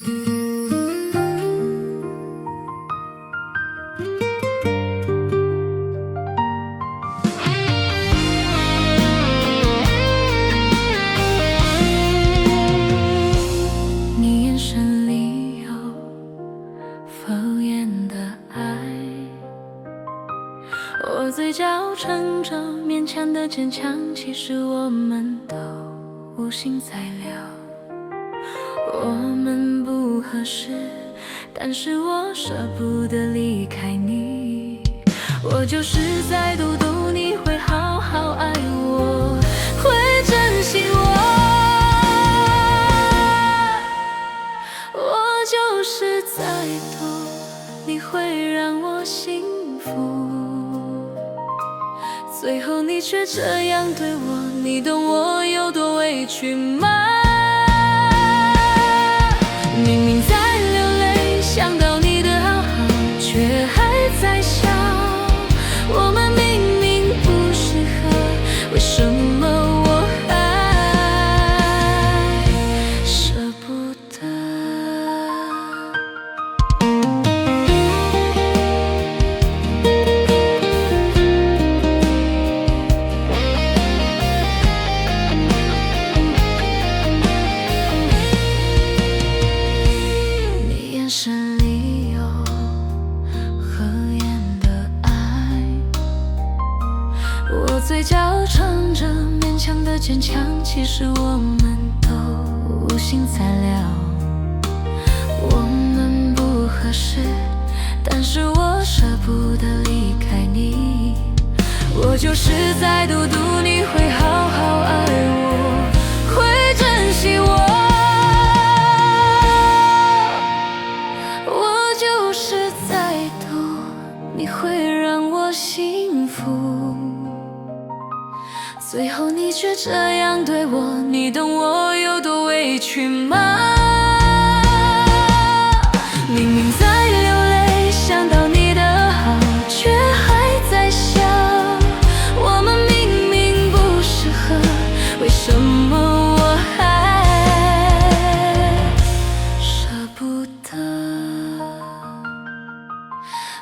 你眼神里有敷衍的爱，我嘴角撑着勉强的坚强，其实我们都无心再聊。我们不合适，但是我舍不得离开你。我就是在赌赌你会好好爱我，会珍惜我。我就是在赌你会让我幸福，最后你却这样对我，你懂我有多委屈吗？明明在流泪，想到你的好好，却还在笑。我们明明不适合，为什么我还舍不得？你眼神里有和颜的爱，我嘴角撑着勉强的坚强，其实我们都无心再聊。我们不合适，但是我舍不得离开你。我就是在赌赌你会好好爱我，会珍惜我。我就是在赌你会让我幸福，最后你却这样对我，你懂我有多委屈吗？明明在流泪，想到你的好，却还在笑。我们明明不适合，为什么我还舍不得？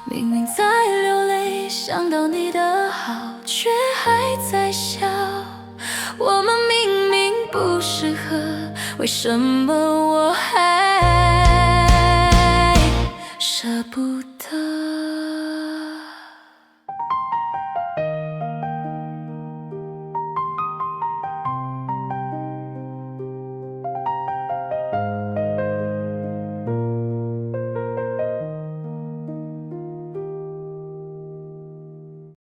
明明在流泪，想到你的好，却还在笑。我们明明不适合，为什么我还